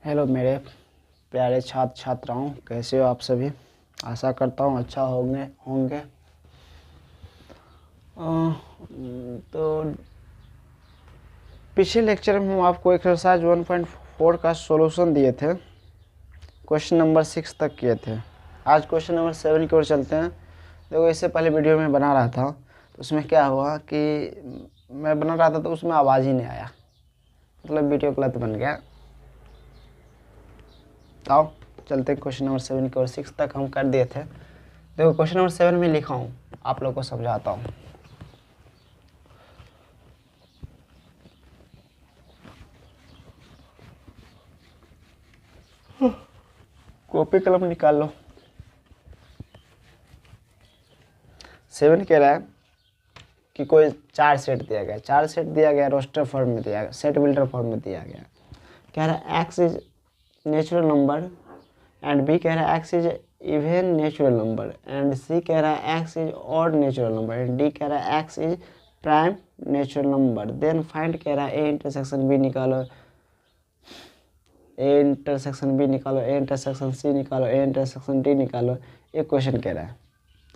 Hello मेरे प्यारे छात्र छात्राओं, कैसे हो आप सभी। आशा करता हूँ अच्छा होंगे। तो पिछले लेक्चर में हम आपको एक्सरसाइज 1.4 का सॉल्यूशन दिए थे, क्वेश्चन नंबर 6 तक किए थे। आज क्वेश्चन नंबर 7 की ओर चलते हैं। देखो, इससे पहले वीडियो में बना रहा था तो उसमें क्या हुआ कि मैं बना रहा था तो उसमें आवाज़ ही नहीं आया, मतलब वीडियो गलत बन गया। आओ चलते हैं क्वेश्चन नंबर 7 की ओर। 6 तक हम कर दिए थे। देखो, क्वेश्चन नंबर 7 में लिखा हूँ, आप लोग को समझाता हूँ। कॉपी कलम निकाल लो। 7 कह रहा है कि कोई 4 सेट दिया गया, 4 सेट दिया गया, रोस्टर फॉर्म में दिया गया, सेट बिल्डर फॉर्म में दिया गया। कह रहा है x is natural number and B कह रहा है x is even natural number and C कह रहा है x is odd natural number and D कह रहा है x is prime natural number. Then find कह रहा है ए इंटरसेक्शन बी निकालो, ए इंटरसेक्शन बी निकालो, ए इंटरसेक्शन सी निकालो, ए इंटरसेक्शन डी निकालो। ये क्वेश्चन कह रहा है।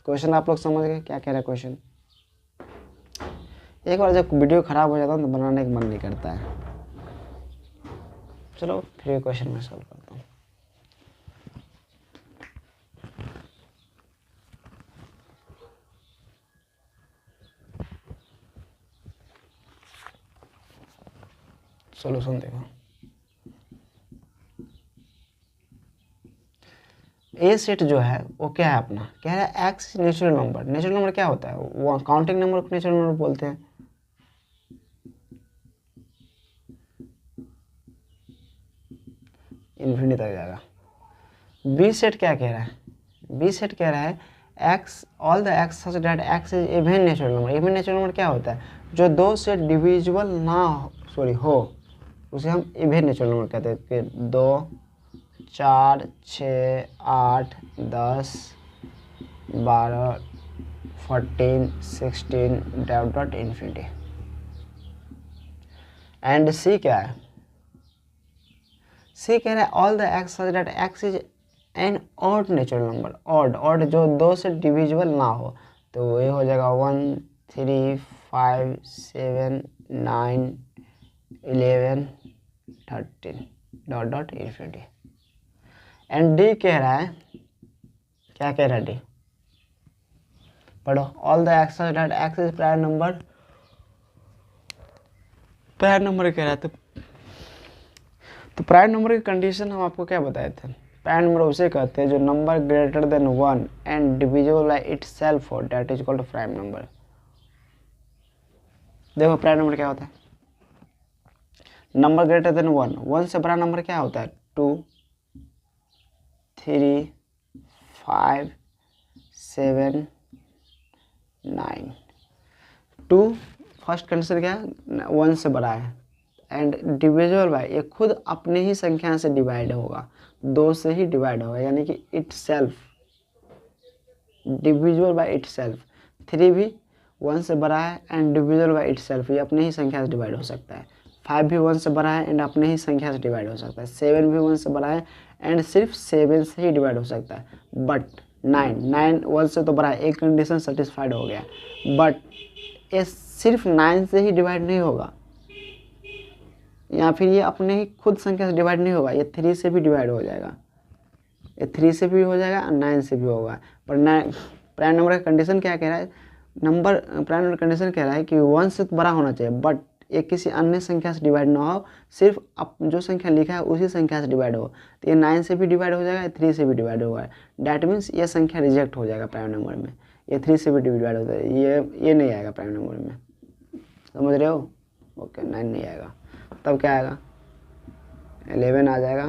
क्वेश्चन आप लोग समझ गए क्या कह रहा है क्वेश्चन। एक बार जब वीडियो खराब हो जाता है तो बनाने का मन नहीं करता है। चलो फिर ये क्वेश्चन मैं सॉल्व करता हूँ। सॉल्यूशन देखो। ए सेट जो है वो क्या है अपना, कह रहा है x natural number. Natural number क्या होता है, वो काउंटिंग नंबर को नेचुरल नंबर बोलते हैं। इन्फिनिटी तक जाएगा। बी सेट क्या कह रहा है, बी सेट कह रहा है x all the x such that x is even natural number. Even natural number क्या होता है, जो दो से डिविजिबल ना हो उसे हम इवन नेचुरल नंबर कहते हैं। कि 2, 4, 6, 8, 10, 12, 14, 16 डॉट डॉट इन्फिनिटी। एंड सी क्या है, सी कह रहा है all the x such that x is an odd natural number. Odd जो दो से डिविजिबल ना हो, तो ये हो जाएगा 1, 3, 5, 7, 9, 11, 13 dot dot infinity. And D कह रहा है, क्या कह रहा है डी, पढ़ो। All the x such that x is prime number, prime number कह रहा है। तो प्राइम नंबर की कंडीशन हम आपको क्या बताए थे, प्राइम नंबर उसे कहते हैं जो number greater than 1 and divisible by itself हो, that is called prime number. देखो प्राइम नंबर क्या होता है, नंबर ग्रेटर देन 1। 1 से बड़ा नंबर क्या होता है, 2, 3, 5, 7, 9। 2 फर्स्ट कंडीशन क्या है, 1 से बड़ा है एंड डिविजिबल बाय, ये खुद अपने ही संख्या से डिवाइड होगा, 2 से ही डिवाइड होगा, यानी कि इटसेल्फ, डिविजिबल बाय इटसेल्फ। 3 भी 1 से बड़ा है एंड डिविजिबल बाय इटसेल्फ, ये अपने ही संख्या से डिवाइड हो सकता है। 5 भी 1 से बड़ा है एंड अपने ही संख्या से डिवाइड हो सकता है। 7 भी 1 से बड़ा है एंड सिर्फ 7 से ही डिवाइड हो सकता है। बट 9 1 से तो बड़ा है, एक कंडीशन सेटिस्फाइड हो गया। बट ये सिर्फ 9 से ही डिवाइड नहीं होगा, या फिर ये अपने ही खुद संख्या से डिवाइड नहीं होगा, ये 3 से भी डिवाइड हो जाएगा। ये 3 से भी हो जाएगा और 9 से भी होगा। पर प्राइम नंबर का कंडीशन क्या कह रहा है, प्राइम नंबर कंडीशन कह रहा है कि 1 से तो बड़ा होना चाहिए, बट ये किसी अन्य संख्या से डिवाइड ना हो, सिर्फ जो संख्या लिखा है उसी संख्या से डिवाइड हो। तो ये 9 से भी डिवाइड हो जाएगा, 3 से भी डिवाइड होगा। डैट मीन्स ये संख्या रिजेक्ट हो जाएगा प्राइम नंबर में। ये 3 से भी डिवाइड होता है, ये नहीं आएगा प्राइम नंबर में, समझ रहे हो। ओके, 9 नहीं आएगा, तब क्या आएगा, 11 आ जाएगा,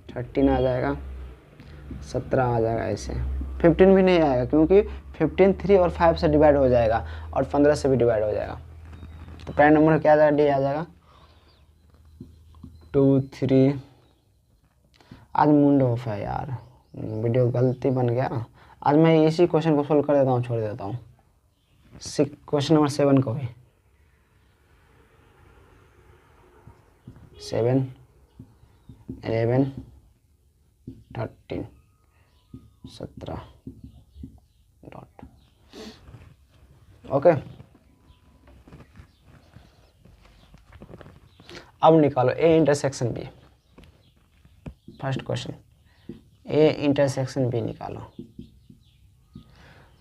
13 आ जाएगा, 17 आ जाएगा, ऐसे 15 भी नहीं आएगा क्योंकि 15 3 और 5 से डिवाइड हो जाएगा और 15 से भी डिवाइड हो जाएगा। तो प्राइम नंबर क्या आ जाएगा, डी आ जाएगा। 2, 3। आज मूड ऑफ है यार, वीडियो गलती बन गया। आज मैं इसी क्वेश्चन को सोल्व कर देता हूँ, छोड़ देता हूँ क्वेश्चन नंबर 7 को भी। 7 11 13 17 डॉट। ओके, अब निकालो A intersection B. First question, A intersection B निकालो।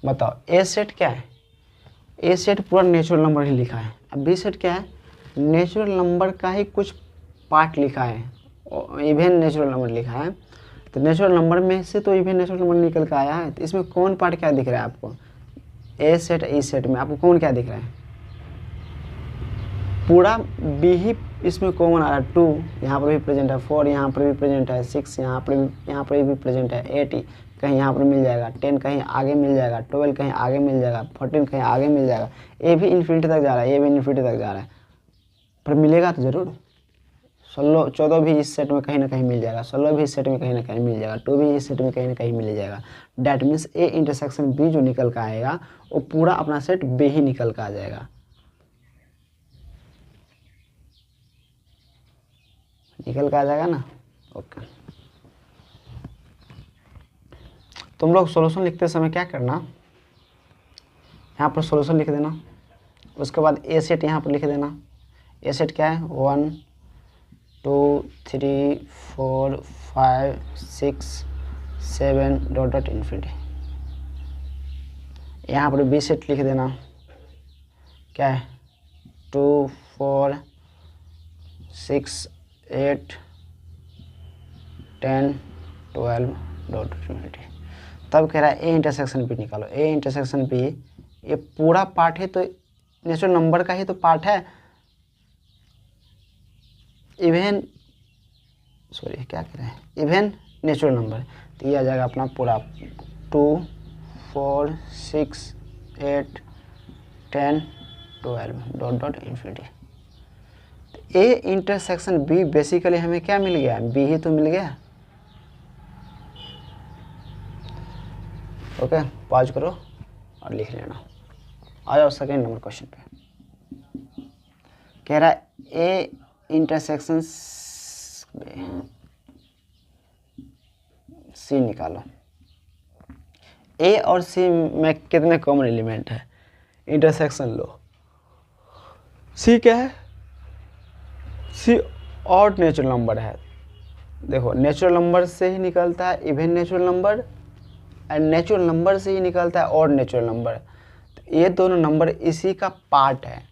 बताओ ए सेट क्या है? ए सेट पूरा नेचुरल नंबर ही लिखा है। अब बी सेट क्या है? नेचुरल नंबर का ही कुछ पार्ट लिखा है, इवन नेचुरल नंबर लिखा है। तो नेचुरल नंबर में से तो इवन नेचुरल नंबर निकल कर आया है। तो इसमें कौन पार्ट क्या दिख रहा है आपको? ए सेट ई सेट में आपको कौन क्या दिख रहा है? पूरा बी ही इसमें कॉमन आ रहा है। 2 यहाँ पर भी प्रेजेंट है, 4 यहाँ पर भी प्रेजेंट है, 6 यहाँ पर भी प्रेजेंट है, 8 कहीं यहाँ पर मिल जाएगा, 10 कहीं आगे मिल जाएगा, 12 कहीं आगे मिल जाएगा, 14 कहीं आगे मिल जाएगा। ए भी इन्फिनिटी तक जा रहा है, ए भी इन्फिनिटी तक जा रहा है, पर मिलेगा तो ज़रूर। 16 14 भी इस सेट में कहीं ना कहीं मिल जाएगा, 16 भी इस सेट में कहीं ना कहीं मिल जाएगा, 2 भी इस सेट में कहीं ना कहीं मिल जाएगा। That means A intersection B जो निकल का आएगा वो पूरा अपना सेट बी ही निकल का आ जाएगा। निकल का आ जाएगा ना। ओके, तुम लोग सॉल्यूशन लिखते समय क्या करना, यहाँ पर सॉल्यूशन लिख देना, उसके बाद ए सेट यहाँ पर लिख देना। ए सेट क्या है? 1 2 3 4 5 6 7 डॉट डॉट इन्फिनिटी। यहाँ पर बी सेट लिख देना, क्या है? 2 4 6 8 10 12 डॉट इन्फिनिटी। तब कह रहा है ए इंटरसेक्शन बी निकालो। ए इंटरसेक्शन बी ये पूरा पार्ट है, तो नेचुरल नंबर का ही तो पार्ट है। इवन सॉरी क्या कह रहे हैं? इवन नेचुरल नंबर, तो ये आ जाएगा अपना पूरा 2 4 6 8 10 12 dot dot infinity. A intersection B basically हमें क्या मिल गया? बी ही तो मिल गया। ओके, पॉज करो और लिख लेना। आ जाओ सेकेंड नंबर क्वेश्चन पे। कह रहा है ए इंटरसेक्शन सी निकालो। ए और सी में कितने कॉमन एलिमेंट है? इंटरसेक्शन लो। सी क्या है? सी ऑड नेचुरल नंबर है। देखो नेचुरल नंबर से ही निकलता है even natural number, and natural number से ही निकलता है ऑड नेचुरल नंबर। तो ये दोनों नंबर इसी का पार्ट है,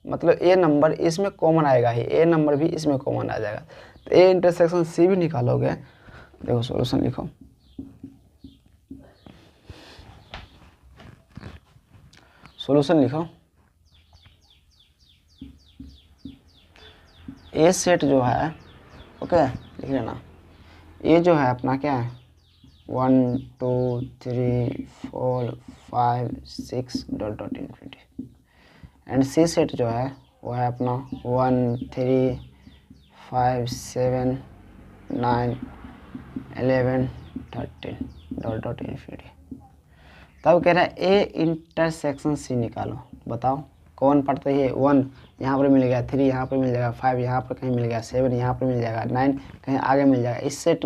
मतलब ए नंबर इसमें कॉमन आएगा ही, ए नंबर भी इसमें कॉमन आ जाएगा। तो ए इंटरसेक्शन सी भी निकालोगे। देखो सॉल्यूशन लिखो, सॉल्यूशन लिखो। ए सेट जो है, ओके लिख लेना, ये जो है अपना क्या है? 1 2 3 4 5 6 dot dot infinity. And C set जो है वो है अपना 1 3 5 7 9 11 13 डॉट डॉट इन्फिनिटी। तब कह रहा है ए इंटरसेक्शन सी निकालो। बताओ कौन पड़ता है? ये 1 यहाँ पर मिल गया, 3 यहाँ पर मिल जाएगा, 5 यहाँ पर कहीं मिल गया, 7 यहाँ पर मिल जाएगा, 9 कहीं आगे मिल जाएगा। इस सेट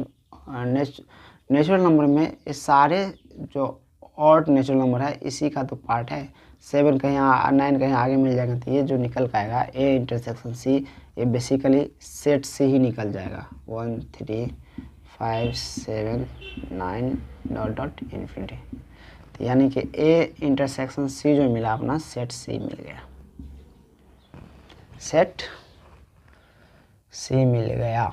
नेचुरल नंबर में ये सारे जो ऑड नेचुरल नंबर है इसी का तो पार्ट है। 7 कहीं 9 कहीं आगे मिल जाएगा। तो ये जो निकल का आएगा ए इंटरसेक्शन सी, ये बेसिकली सेट से ही निकल जाएगा। 1 3 5 7 9 डॉट डॉट इन्फिनिटी। तो यानी कि ए इंटरसेक्शन सी जो मिला अपना सेट सी मिल गया, सेट सी मिल गया।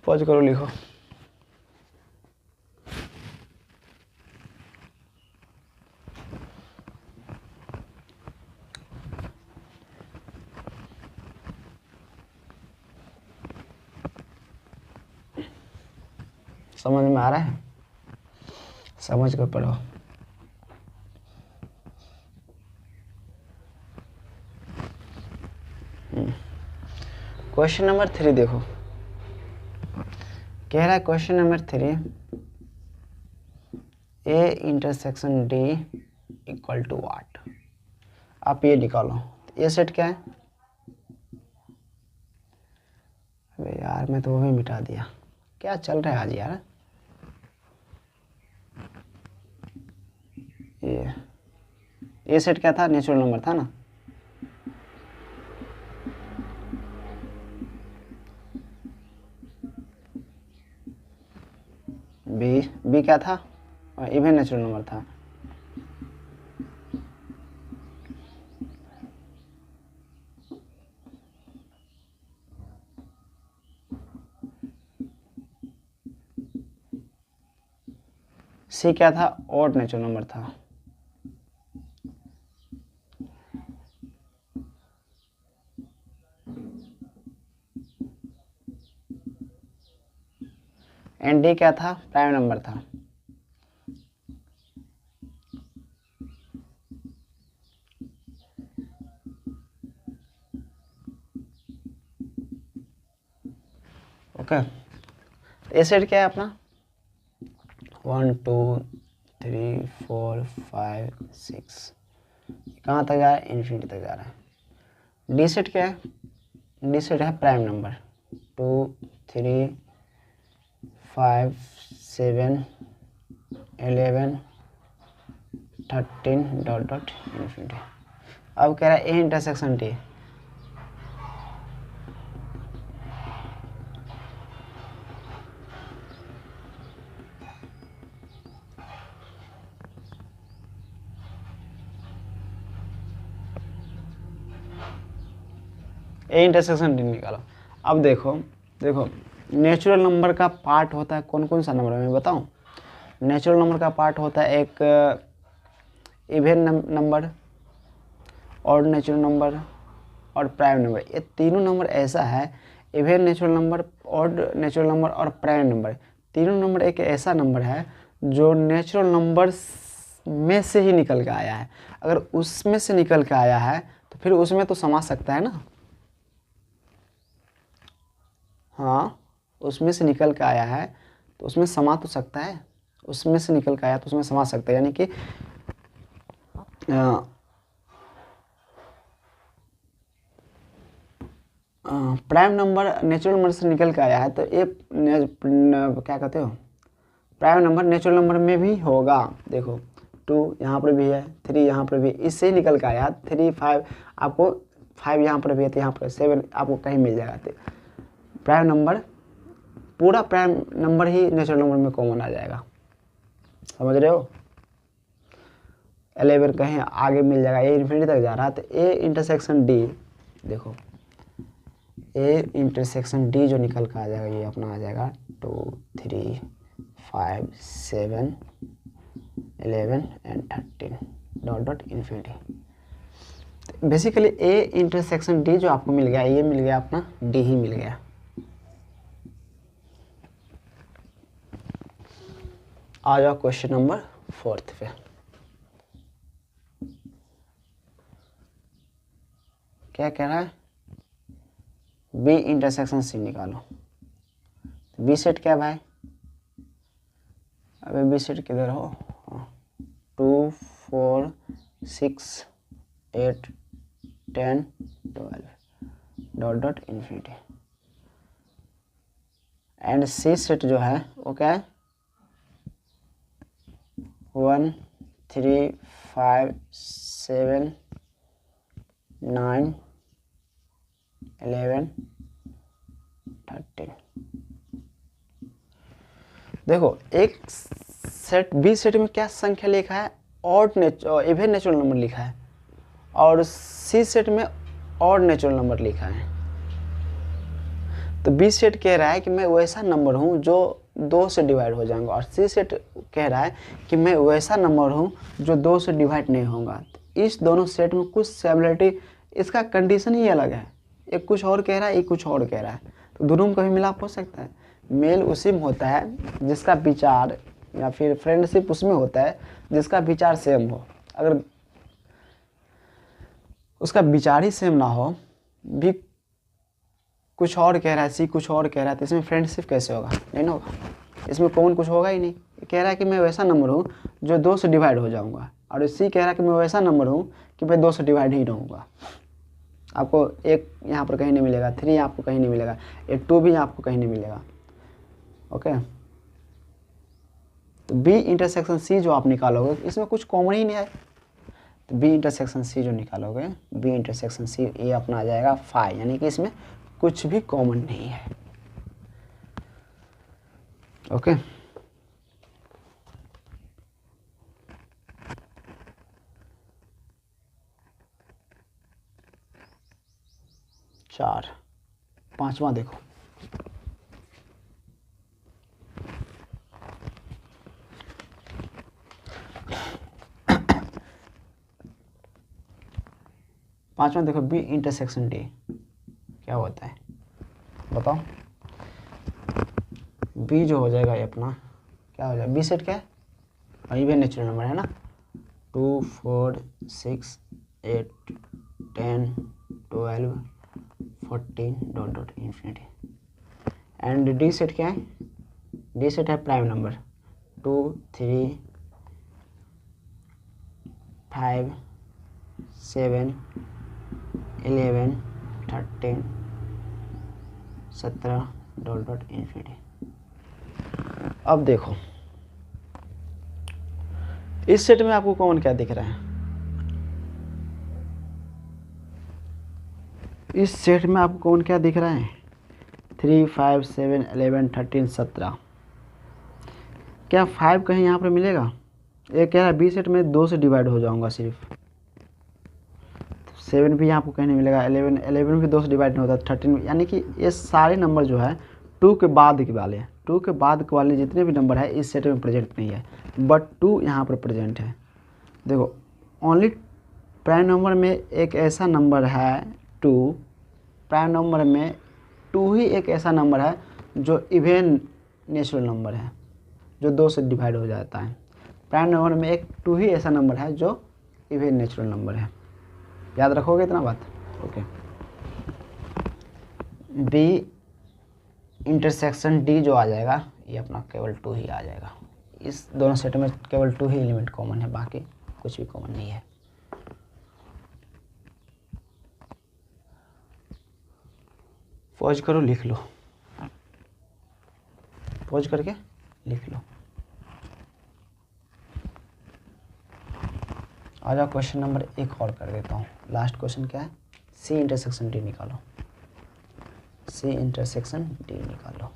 पॉज करो, लिखो। समझ में आ रहा है? समझ कर पढ़ो। क्वेश्चन नंबर 3 देखो, कह रहा है question number 3 A intersection D equal to what. आप ये निकालो, ये सेट क्या है? अबे यार मैं तो वो भी मिटा दिया, क्या चल रहा है आज यार। ये सेट क्या था? नेचुरल नंबर था ना। बी क्या था? इवन नेचुरल नंबर था। सी क्या था? ऑड नेचुरल नंबर था। एंड डी क्या था? प्राइम नंबर था। ओके, ए सेट क्या है अपना? 1 2 3 4 5 6, कहाँ तक जा रहा है? इन्फिनिटी तक जा रहा है। डी सेट क्या है? डी सेट है prime number, 2 3 5 7 11 13 dot dot infinity. अब कह रहा है ए इंटरसेक्शन डी। ए इंटरसेक्शन डी निकालो। अब देखो नेचुरल नंबर का पार्ट होता है कौन कौन सा नंबर है मैं बताऊं? नेचुरल नंबर का पार्ट होता है एक even number, odd natural number और प्राइम नंबर। ये तीनों नंबर ऐसा है, even natural number, odd natural number और प्राइम नंबर, तीनों नंबर एक ऐसा नंबर है जो नेचुरल नंबर में से ही निकल के आया है। अगर उसमें से निकल के आया है तो फिर उसमें तो समा सकता है ना। हाँ, उसमें से निकल के आया है तो उसमें समा तो सकता है, उसमें से निकल के आया तो उसमें समा सकता है। यानी कि प्राइम नंबर नेचुरल नंबर से निकल के आया है तो ये क्या कहते हो, प्राइम नंबर नेचुरल नंबर में भी होगा। देखो 2 यहाँ पर भी है, 3 यहाँ पर भी, इससे ही निकल के आया। 3 5 आपको 5 यहाँ पर भी है तो यहाँ पर 7 आपको कहीं मिल जाएगा। तो प्राइम नंबर, पूरा प्राइम नंबर ही नेचुरल नंबर में कॉमन आ जाएगा, समझ रहे हो? 11 कहीं आगे मिल जाएगा, ए इन्फिनिटी तक जा रहा है तो ए इंटरसेक्शन डी, देखो ए इंटरसेक्शन डी जो निकल कर आ जाएगा ये अपना आ जाएगा 2 3 5 7 11 and 13 dot dot infinity. Basically A intersection D जो आपको मिल गया, ये मिल गया अपना, डी ही मिल गया। आ जाओ क्वेश्चन नंबर 4 पे। क्या कह रहा है? बी इंटरसेक्शन सी निकालो। बी सेट क्या भाई? अबे बी सेट किधर हो? 2 4 6 8 10 12 dot dot infinity. And C set जो है वो क्या है? 1 3 5 7 9 11 13। देखो एक सेट बी सेट में क्या संख्या लिखा है? ऑड इवन नेचुरल नंबर लिखा है, और सी सेट में ऑड नेचुरल नंबर लिखा है। तो बी सेट कह रहा है कि मैं वैसा नंबर हूँ जो 2 से डिवाइड हो जाऊंगा, और सी सेट कह रहा है कि मैं वैसा नंबर हूँ जो 2 से डिवाइड नहीं होगा। तो इस दोनों सेट में कुछ सिमिलरिटी, इसका कंडीशन ही अलग है। एक कुछ और कह रहा है, एक कुछ और कह रहा है, तो दोनों में कभी मिलाप हो सकता है। मेल उसी में होता है जिसका विचार, या फिर फ्रेंडशिप उसमें होता है जिसका विचार सेम हो। अगर उसका विचार ही सेम ना हो, भी कुछ और कह रहा है, सी कुछ और कह रहा है, तो इसमें फ्रेंडशिप कैसे होगा? नहीं ना होगा, इसमें कॉमन कुछ होगा ही नहीं। कह रहा है कि मैं वैसा नंबर हूँ जो 2 से डिवाइड हो जाऊंगा, और सी कह रहा है कि मैं वैसा नंबर हूँ कि मैं 2 से डिवाइड ही रहूँगा। आपको एक यहाँ पर कहीं नहीं मिलेगा, 3 आपको कहीं नहीं मिलेगा, ये 2 भी आपको कहीं नहीं मिलेगा। ओके, तो बी इंटरसेक्शन सी जो आप निकालोगे इसमें कुछ कॉमन ही नहीं है, तो बी इंटरसेक्शन सी जो निकालोगे, बी इंटरसेक्शन सी ये अपना आ जाएगा 5, यानी कि इसमें कुछ भी कॉमन नहीं है। ओके, चार। पांचवा देखो, पांचवा देखो, बी इंटरसेक्शन डी क्या होता है बताओ। बी जो हो जाएगा ये अपना क्या हो जाएगा, बी सेट क्या है, इवन नेचुरल नंबर है ना, 2 4 6 8 10 12 14 dot dot infinity. And D set क्या है, डी सेट है prime number, 2 3 5 7 11 13 17 dot dot infinity. अब देखो इस सेट में आपको कौन क्या दिख रहा है, इस सेट में आपको कौन क्या दिख रहा है, 3 5 7 11 13 17। क्या 5 कहीं यहाँ पर मिलेगा, ये कह रहा है बी सेट में 2 से डिवाइड हो जाऊंगा सिर्फ, 7 भी आपको कहीं नहीं मिलेगा, 11 भी 2 से डिवाइड नहीं होता, 13, यानी कि ये सारे नंबर जो है 2 के बाद के वाले, 2 के बाद के वाले जितने भी नंबर है इस सेट में प्रेजेंट नहीं है, बट 2 यहाँ पर प्रेजेंट है। देखो ओनली प्राइम नंबर में एक ऐसा नंबर है 2, प्राइम नंबर में 2 ही एक ऐसा नंबर है जो इवन नेचुरल नंबर है, जो 2 से डिवाइड हो जाता है। प्राइम नंबर में एक 2 ही ऐसा नंबर है जो इवन नेचुरल नंबर है, याद रखोगे इतना बात। ओके, बी इंटरसेक्शन डी जो आ जाएगा ये अपना केवल 2 ही आ जाएगा, इस दोनों सेट में केवल 2 ही एलिमेंट कॉमन है, बाकी कुछ भी कॉमन नहीं है। पॉज करो लिख लो, पॉज करके लिख लो। आ जाओ क्वेश्चन नंबर 1 और कर देता हूँ, लास्ट क्वेश्चन क्या है, सी इंटरसेक्शन डी निकालो, सी इंटरसेक्शन डी निकालो।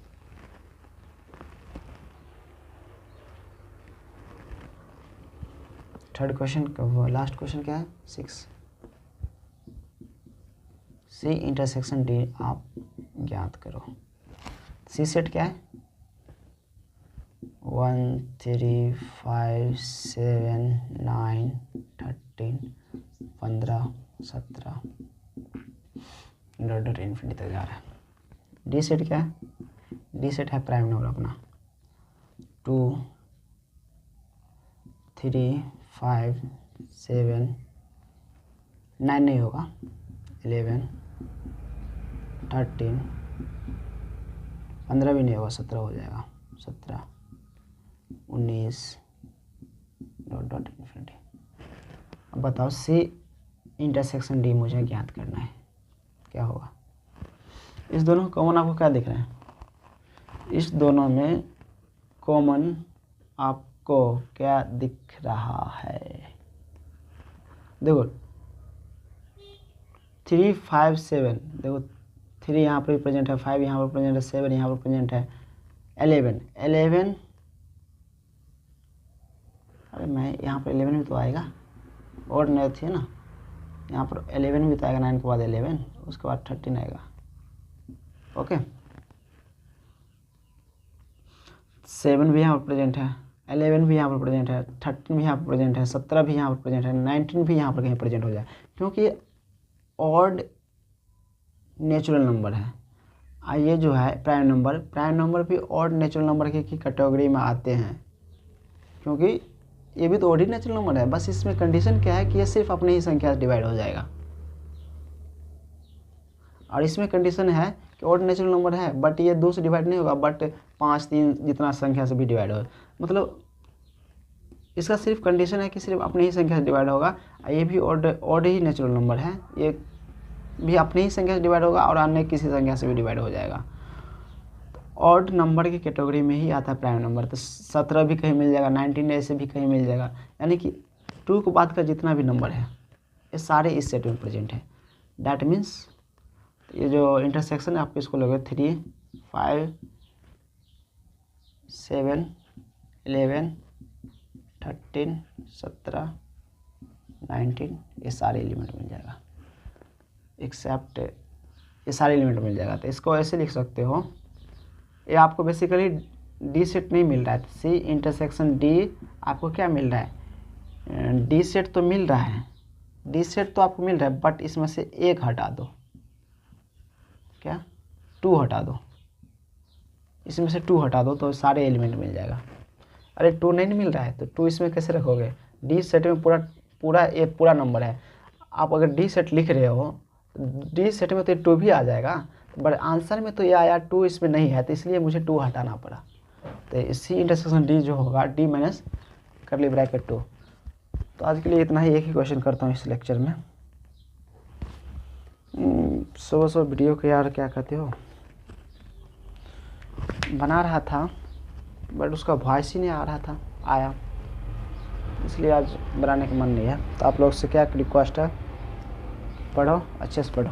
थर्ड क्वेश्चन, लास्ट क्वेश्चन क्या है 6, सी इंटरसेक्शन डी आप ज्ञात करो। सी सेट क्या है, 1 3 5 7 9 13 15 17 डॉट डॉट इन्फिनिटी तक जा रहा है। डी सेट क्या है, डी सेट है प्राइम नंबर अपना, 2 3 5 7 9 नहीं होगा, 11 13 15 भी नहीं होगा, 17 हो जाएगा, 17 19 डॉट डॉट इन्फिनिटी। अब बताओ सी इंटरसेक्शन डी मुझे ज्ञात करना है, क्या होगा। इस दोनों कॉमन आपको क्या दिख रहा है, इस दोनों में कॉमन आपको क्या दिख रहा है, देखो 3 5 7, देखो 3 यहाँ पर भी प्रेजेंट है, 5 यहाँ पर प्रेजेंट है, 7 यहाँ पर प्रेजेंट है, 11 अरे मैं यहाँ पर 11 भी तो आएगा, और नहीं थी ना, यहाँ पर 11 भी तो आएगा, 9 के बाद 11, उसके बाद 13 आएगा। ओके, 7 भी यहाँ पर प्रेजेंट है, 11 भी यहाँ पर प्रेजेंट है, 13 भी यहाँ पर प्रेजेंट है, 17 भी यहाँ पर प्रेजेंट है, 19 भी यहाँ पर कहीं प्रेजेंट हो जाए, क्योंकि ये ऑड नेचुरल नंबर है। ये जो है प्राइम नंबर भी ऑड नेचुरल नंबर की कैटेगरी में आते हैं, क्योंकि ये भी तो ऑड ही नेचुरल नंबर है, बस इसमें कंडीशन क्या है कि ये सिर्फ अपनी ही संख्या से डिवाइड हो जाएगा, और इसमें कंडीशन है कि ऑड नेचुरल नंबर है बट ये 2 से डिवाइड नहीं होगा, बट 5 3 जितना संख्या से भी डिवाइड हो, मतलब इसका सिर्फ कंडीशन है कि सिर्फ अपनी ही संख्या से डिवाइड होगा। ये भी ऑड ही नेचुरल नंबर है, ये भी अपनी ही संख्या से डिवाइड होगा और अन्य किसी संख्या से भी डिवाइड हो जाएगा। ऑड नंबर की कैटेगरी में ही आता है प्राइम नंबर। तो 17 भी कहीं मिल जाएगा, 19 ऐसे भी कहीं मिल जाएगा, यानी कि 2 के बाद का जितना भी नंबर है ये सारे इस सेट में प्रेजेंट है। डैट मीन्स ये जो इंटरसेक्शन है आपको इसको लोगे 3, 5, 7, 11, 13, 17, 19 ये सारे एलिमेंट मिल जाएगा, एक्सेप्ट ये सारे एलिमेंट मिल जाएगा। तो इसको ऐसे लिख सकते हो, ये आपको बेसिकली डी सेट नहीं मिल रहा है, सी इंटरसेक्शन डी आपको क्या मिल रहा है, डी सेट तो मिल रहा है, डी सेट तो आपको मिल रहा है, बट इसमें से एक हटा दो, क्या 2 हटा दो, इसमें से 2 हटा दो तो सारे एलिमेंट मिल जाएगा। अरे 2 नहीं मिल रहा है तो 2 इसमें कैसे रखोगे, डी सेट में पूरा नंबर है। आप अगर डी सेट लिख रहे हो डी सेट में तो 2 भी आ जाएगा, बट आंसर में तो ये आया 2 इसमें नहीं है, तो इसलिए मुझे 2 हटाना पड़ा। तो इसी इंटरसेक्शन डी जो होगा डी माइनस करली ब्रैकेट 2। तो आज के लिए इतना ही, एक ही क्वेश्चन करता हूँ इस लेक्चर में। सुबह वीडियो को यार क्या कहते हो बना रहा था, बट उसका वॉइस ही नहीं आ रहा था, आया, इसलिए आज बनाने का मन नहीं है। तो आप लोग से क्या रिक्वेस्ट है, पढ़ो अच्छे से पढ़ो।